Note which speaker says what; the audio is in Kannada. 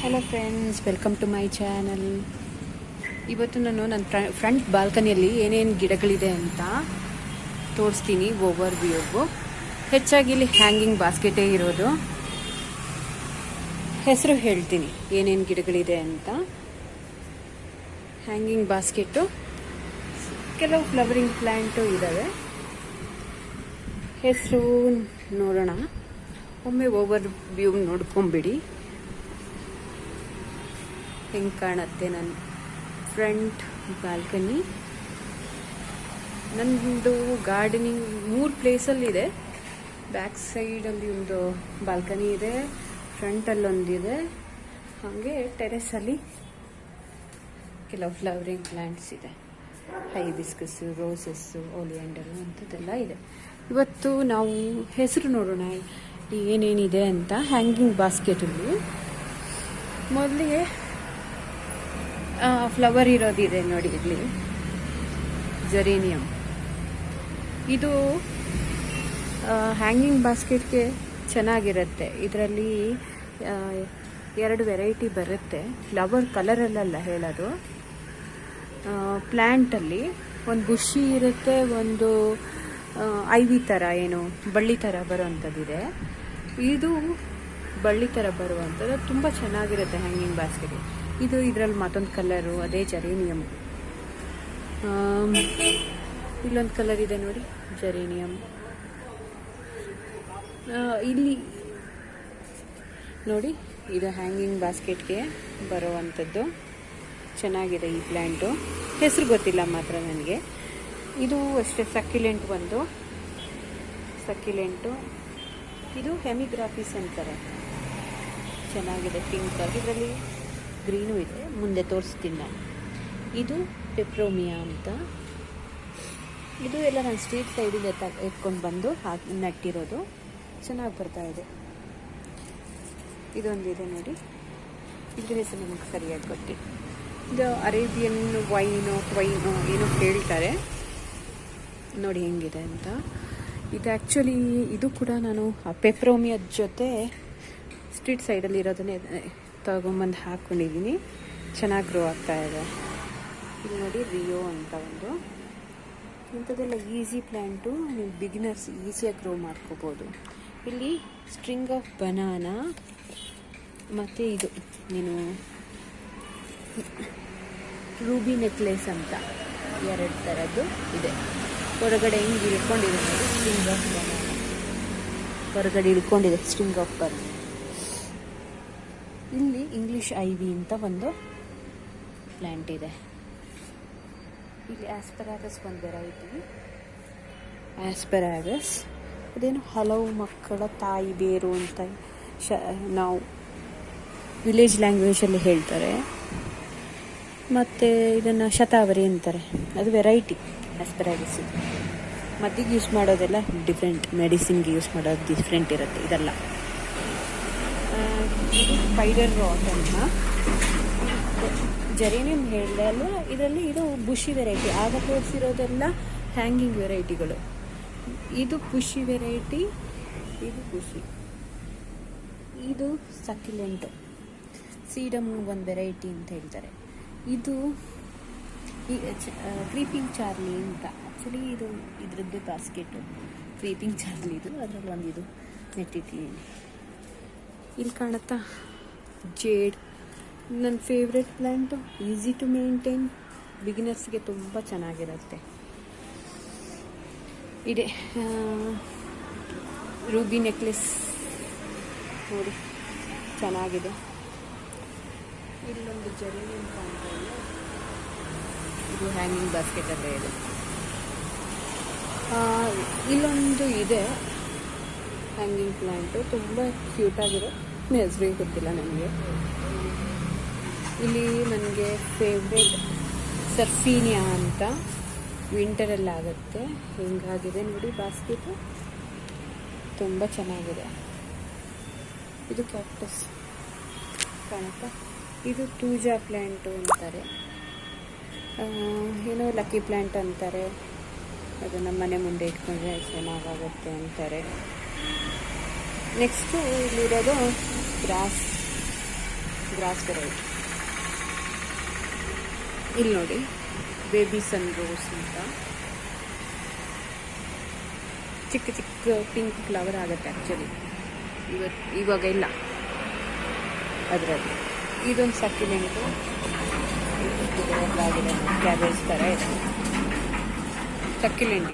Speaker 1: Hello friends, welcome to my channel. ಇವತ್ತು ನಾನು ನನ್ನ ಫ್ರಂಟ್ ಬಾಲ್ಕನಿಯಲ್ಲಿ ಏನೇನು ಗಿಡಗಳಿದೆ ಅಂತ ತೋರಿಸ್ತೀನಿ. ಓವರ್ ವ್ಯೂವು ಹೆಚ್ಚಾಗಿ ಇಲ್ಲಿ ಹ್ಯಾಂಗಿಂಗ್ ಬಾಸ್ಕೆಟೇ ಇರೋದು. ಹೆಸರು ಹೇಳ್ತೀನಿ ಏನೇನು ಗಿಡಗಳಿದೆ ಅಂತ. ಹ್ಯಾಂಗಿಂಗ್ ಬಾಸ್ಕೆಟು, ಕೆಲವು ಫ್ಲವರಿಂಗ್ ಪ್ಲ್ಯಾಂಟು ಇದ್ದಾವೆ. ಹೆಸರು ನೋಡೋಣ. ಒಮ್ಮೆ ಓವರ್ ವ್ಯೂ ನೋಡ್ಕೊಂಬಿಡಿ ಹೆಂಗೆ ಕಾಣುತ್ತೆ ನನ್ನ ಫ್ರಂಟ್ ಬಾಲ್ಕನಿ. ನನ್ನದು ಗಾರ್ಡನಿಂಗ್ 3 ಪ್ಲೇಸಲ್ಲಿದೆ. ಬ್ಯಾಕ್ ಸೈಡಲ್ಲಿ ಒಂದು ಬಾಲ್ಕನಿ ಇದೆ, ಫ್ರಂಟಲ್ಲೊಂದಿದೆ, ಹಾಗೆ ಟೆರೆಸಲ್ಲಿ ಕೆಲವು ಫ್ಲವರಿಂಗ್ ಪ್ಲ್ಯಾಂಟ್ಸ್ ಇದೆ. ಹೈಬಿಸ್ಕಸ್ಸು, ರೋಸಸ್ಸು, ಓಲಿಯಾಂಡರು ಅಂಥದ್ದೆಲ್ಲ ಇದೆ. ಇವತ್ತು ನಾವು ಹೆಸರು ನೋಡೋಣ ಏನೇನಿದೆ ಅಂತ. ಹ್ಯಾಂಗಿಂಗ್ ಬಾಸ್ಕೆಟಲ್ಲಿ ಮೊದಲಿಗೆ ಫ್ಲವರ್ ಇರೋದಿದೆ ನೋಡಿ. ಇಲ್ಲಿ ಜರೇನಿಯಂ. ಇದು ಹ್ಯಾಂಗಿಂಗ್ ಬಾಸ್ಕೆಟ್ಗೆ ಚೆನ್ನಾಗಿರುತ್ತೆ. ಇದರಲ್ಲಿ 2 ವೆರೈಟಿ ಬರುತ್ತೆ. ಫ್ಲವರ್ ಕಲರಲ್ಲ ಹೇಳೋದು. ಪ್ಲ್ಯಾಂಟಲ್ಲಿ ಒಂದು ಬುಷಿ ಇರುತ್ತೆ, ಒಂದು ಐವಿ ಥರ ಏನು ಬಳ್ಳಿ ಥರ ಬರುವಂಥದ್ದಿದೆ. ಇದು ಬಳ್ಳಿ ಥರ ಬರುವಂಥದ್ದು ತುಂಬ ಚೆನ್ನಾಗಿರುತ್ತೆ ಹ್ಯಾಂಗಿಂಗ್ ಬಾಸ್ಕೆಟ್. ಇದು ಇದರಲ್ಲಿ ಮತ್ತೊಂದು ಕಲರು, ಅದೇ ಜರೇನಿಯಮ್. ಇಲ್ಲೊಂದು ಕಲರ್ ಇದೆ ನೋಡಿ, ಜರೇನಿಯಮ್. ಇಲ್ಲಿ ನೋಡಿ, ಇದು ಹ್ಯಾಂಗಿಂಗ್ ಬಾಸ್ಕೆಟ್ಗೆ ಬರುವಂಥದ್ದು. ಚೆನ್ನಾಗಿದೆ ಈ ಪ್ಲ್ಯಾಂಟು. ಹೆಸರು ಗೊತ್ತಿಲ್ಲ ಮಾತ್ರ ನನಗೆ. ಇದು ಅಷ್ಟೇ ಸಕ್ಯುಲೆಂಟ್. ಒಂದು ಸಕ್ಯುಲೆಂಟು. ಇದು ಹೆಮಿಗ್ರಾಫಿಸ್ ಅಂತಾರೆ. ಚೆನ್ನಾಗಿದೆ, ಪಿಂಕ್ ಆಗಿ. ಇದರಲ್ಲಿ ಗ್ರೀನು ಇದೆ, ಮುಂದೆ ತೋರಿಸ್ತೀನಿ ನಾನು. ಇದು ಪೆಪ್ರೋಮಿಯಾ ಅಂತ. ಇದು ಎಲ್ಲ ನಾನು ಸ್ಟ್ರೀಟ್ ಸೈಡಿಂದ ಎತ್ಕೊಂಡು ಬಂದು ಹಾಕಿ ನಟ್ಟಿರೋದು. ಚೆನ್ನಾಗಿ ಬರ್ತಾ ಇದೆ. ಇದೊಂದಿದೆ ನೋಡಿ, ಇದ್ರ ಹೆಸರು ನಮಗೆ ಸರಿಯಾಗಿ ಗೊತ್ತಿಲ್ಲ. ಇದು ಅರೇಬಿಯನ್ ವೈನೋ ಏನೋ ಹೇಳ್ತಾರೆ ನೋಡಿ ಹೆಂಗಿದೆ ಅಂತ. ಇದು ಆ್ಯಕ್ಚುಲಿ ಇದು ಕೂಡ ನಾನು ಪೆಪ್ರೋಮಿಯದ ಜೊತೆ ಸ್ಟ್ರೀಟ್ ಸೈಡಲ್ಲಿ ಇರೋದನ್ನೇ ತಗೊಂಬಂದು ಹಾಕ್ಕೊಂಡಿದ್ದೀನಿ. ಚೆನ್ನಾಗಿ ಗ್ರೋ ಆಗ್ತಾ ಇದೆ. ಇಲ್ಲಿ ನೋಡಿ, ರಿಯೋ ಅಂತ ಒಂದು. ಇಂಥದ್ದೆಲ್ಲ ಈಸಿ ಪ್ಲ್ಯಾಂಟು, ನೀವು ಬಿಗಿನರ್ಸ್ ಈಸಿಯಾಗಿ ಗ್ರೋ ಮಾಡ್ಕೋಬೋದು. ಇಲ್ಲಿ ಸ್ಟ್ರಿಂಗ್ ಆಫ್ ಬನಾನಾ ಮತ್ತು ಇದು ನೀನು ರೂಬಿ ನೆಕ್ಲೆಸ್ ಅಂತ 2 ಥರದ್ದು ಇದೆ. ಹೊರಗಡೆ ಹಿಂಗೆ ಇಳ್ಕೊಂಡಿದೆ ನೋಡಿ, ಸ್ಟ್ರಿಂಗ್ ಆಫ್ ಬನಾನಾ. ಹೊರಗಡೆ ಇಳ್ಕೊಂಡಿದೆ ಸ್ಟ್ರಿಂಗ್ ಆಫ್ ಬನಾನಾ. ಇಲ್ಲಿ ಇಂಗ್ಲಿಷ್ ಐವಿ ಅಂತ ಒಂದು ಪ್ಲ್ಯಾಂಟ್ ಇದೆ. ಇಲ್ಲಿ ಆಸ್ಪರಾಗಸ್ ಒಂದು ವೆರೈಟಿ. ಆಸ್ಪರಾಗಸ್ ಅದೇನು ಹಲವು ಮಕ್ಕಳ ತಾಯಿ ಬೇರು ಅಂತ ನಾವು ವಿಲೇಜ್ ಲ್ಯಾಂಗ್ವೇಜಲ್ಲಿ ಹೇಳ್ತಾರೆ. ಮತ್ತು ಇದನ್ನು ಶತಾವರಿ ಅಂತಾರೆ. ಅದು ವೆರೈಟಿ ಆಸ್ಪರಾಗಸ್. ಮದ್ದಿಗೆ ಯೂಸ್ ಮಾಡೋದೆಲ್ಲ ಡಿಫ್ರೆಂಟ್, ಮೆಡಿಸಿನ್ಗೆ ಯೂಸ್ ಮಾಡೋದು ಡಿಫ್ರೆಂಟ್ ಇರುತ್ತೆ. ಇದೆಲ್ಲ ಇದು ಸ್ಪೈಡರ್ ರಾಟ್ ಅಂತ. ಜರೇನಿಯಂ ಹೇಳಲ್ಲ, ಇದರಲ್ಲಿ ಇದು ಬುಷಿ ವೆರೈಟಿ. ಆಗ ತೋರಿಸಿರೋದೆಲ್ಲ ಹ್ಯಾಂಗಿಂಗ್ ವೆರೈಟಿಗಳು. ಇದು ಬುಷಿ ವೆರೈಟಿ, ಇದು ಬುಷಿ. ಇದು ಸಕ್ಯುಲೆಂಟ್. ಸೀಡಮ್ ಒಂದು ವೆರೈಟಿ ಅಂತ ಹೇಳ್ತಾರೆ. ಇದು ಕ್ರೀಪಿಂಗ್ ಚಾರ್ಲಿ ಅಂತ. ಆ್ಯಕ್ಚುಲಿ ಇದು ಇದ್ರದ್ದೇ ಬಾಸ್ಕೆಟು, ಕ್ರೀಪಿಂಗ್ ಚಾರ್ಲಿ. ಇದು ಅದರಲ್ಲಿ ಒಂದಿದು ನೆಟ್ಟಿದ್ದೀನಿ. ಇಲ್ಲಿ ಕಾಣುತ್ತಾ, ಜೇಡ್. ನನ್ನ favourite plant. Easy to maintain, ಬಿಗಿನರ್ಸ್ಗೆ ತುಂಬ ಚೆನ್ನಾಗಿರುತ್ತೆ. ಇದೆ ರೂಬಿ ನೆಕ್ಲೆಸ್ ನೋಡಿ, ಚೆನ್ನಾಗಿದೆ. ಇಲ್ಲೊಂದು ಜರೇನಿಯಂ ಕಾಣ್ತಾ ಇದೆ. ಇದು ಹ್ಯಾಂಗಿಂಗ್ ಬಾಸ್ಕೆಟಲ್ಲೇ ಇದೆ. ಇಲ್ಲೊಂದು ಇದೆ ಹ್ಯಾಂಗಿಂಗ್ ಪ್ಲ್ಯಾಂಟು, ತುಂಬ ಕ್ಯೂಟಾಗಿರೋ. ಹೆಸರಿಗೆ ಗೊತ್ತಿಲ್ಲ ನನಗೆ. ಇಲ್ಲಿ ನನಗೆ ಫೇವ್ರೆಟ್ ಸರ್ಫೀನಿಯಾ ಅಂತ. ವಿಂಟರಲ್ಲಿ ಆಗುತ್ತೆ. ಹಿಂಗಾಗಿದೆ ನೋಡಿ ಬಾಸ್ಕೆಟು, ತುಂಬ ಚೆನ್ನಾಗಿದೆ. ಇದು ಕ್ಯಾಕ್ಟಸ್ ಕಾಣುತ್ತಾ. ಇದು ಟೂಜಾ ಪ್ಲ್ಯಾಂಟು ಅಂತಾರೆ, ಏನೋ ಲಕ್ಕಿ ಪ್ಲ್ಯಾಂಟ್ ಅಂತಾರೆ. ಅದು ನಮ್ಮ ಮನೆ ಮುಂದೆ ಇಟ್ಕೊಂಡ್ರೆ ಚೆನ್ನಾಗಾಗುತ್ತೆ ಅಂತಾರೆ. ನೆಕ್ಸ್ಟು ಇಲ್ಲಿರೋದು ಗ್ರಾಸ್. Gross variety. ಇಲ್ಲಿ ನೋಡಿ ಬೇಬಿ ಸನ್ ರೋಸ್ ಅಂತ ಚಿಕ್ಕ ಚಿಕ್ಕ ಪಿಂಕ್ ಫ್ಲವರ್ ಆಗುತ್ತೆ ಆ್ಯಕ್ಚುಲಿ. ಇವಾಗ ಇಲ್ಲ ಅದರಲ್ಲಿ. ಇದೊಂದು ಸಕ್ಯುಲೆಂಟು ಕ್ಯಾಬೇಜ್ ಥರ ಇದೆ ಸಕ್ಯುಲೆಂಟ್.